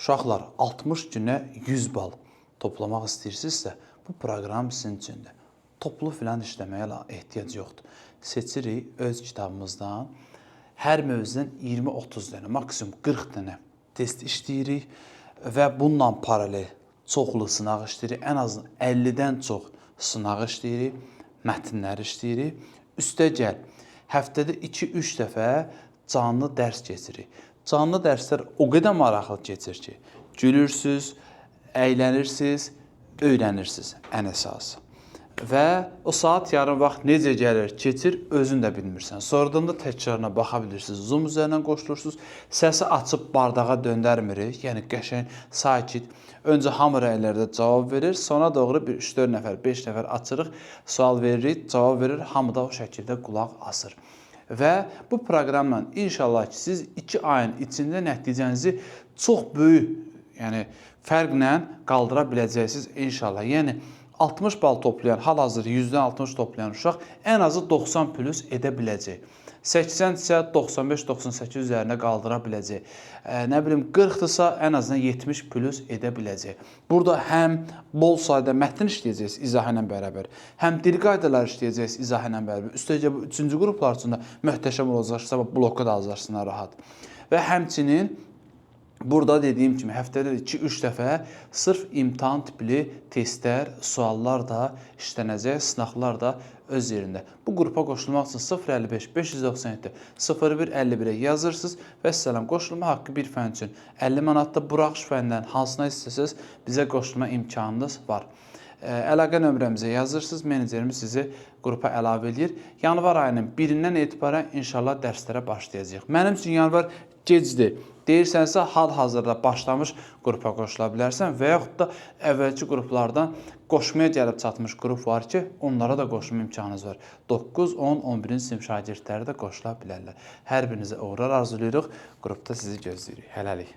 Uşaqlar 60 günə 100 bal toplamaq istəyirsinizsə, bu proqram sizin üçündür. Toplu filan işləməyə ehtiyac yoxdur. Seçirik öz kitabımızdan. Hər mövzudan 20-30 dənə, maksimum 40 dənə test işləyirik və bununla paralel çoxlu sınaq işləyirik. Ən azından 50-dən çox sınaq işləyirik, mətnləri işləyirik. Üstəgəl, həftədə 2-3 dəfə canlı dərs keçirik. Canlı dərslər o qədər maraqlı keçir ki, gülürsünüz, əylənirsiniz, öyrənirsiniz ən əsası. Və o saat yarım vaxt necə gəlir, keçir, özün də bilmirsən. Sonradan da təkrarına baxa bilirsiniz. Zoom üzərindən qoşulursunuz, səsi açıb bardağa döndərmirik. Yəni qəşəng, sakit. Öncə hamı rəylərdə cavab verir, sonra doğru bir 3-4 nəfər, 5 nəfər açırıq, sual veririk, cavab verir, hamı da o şəkildə qulaq asır. Və bu proqramla inşallah ki, siz 2 ayın içində nəticənizi çox böyük, yəni fərqlə qaldıra biləcəksiniz inşallah. Yəni 60 bal toplayan, hal-hazır 100-dən 60 toplayan uşaq ən azı 90 plus edə biləcək. 80 isə 95-98 üzərinə qaldıra biləcək. Nə bilim 40-dırsa ən azından 70 plus edə biləcək. Burada həm bol sayda mətn işləyəcəksiniz izahı ilə bərabər, həm dil qaydaları işləyəcəksiniz izahı ilə bərabər. Üstəgəl bu 3-cü qruplar üçün də möhtəşəm olacaq, sabah bloka da alacaqsınlar rahat. Və həmçinin burada dediyim kimi həftədə 2-3 dəfə sırf imtahan tipli testlər, suallar da işlənəcək, sınaqlar da öz yerində. Bu qrupa qoşulmaq üçün 055 597 0151-ə yazırsınız və səlam qoşulma haqqı bir fən üçün 50 manatda buraxış fəndən hansına istəsəz bizə qoşulma imkanınız var. Əlaqə nömrəmizə yazırsınız, menecerimiz sizi qrupa əlavə edir. Yanvar ayının 1-dən etibarən inşallah dərslərə başlayacaq. Mənim üçün yanvar gecdir. Deyirsənsə, hal-hazırda başlamış qrupa qoşula bilərsən və yaxud da əvvəlki qruplardan qoşmaya gəlib çatmış qrup var ki, onlara da qoşulma imkanınız var. 9, 10, 11-ci sinif şagirdləri də qoşula bilərlər. Hər birinizə uğurlar arzulayırıq. Qrupda sizi gözləyirik. Hələlik.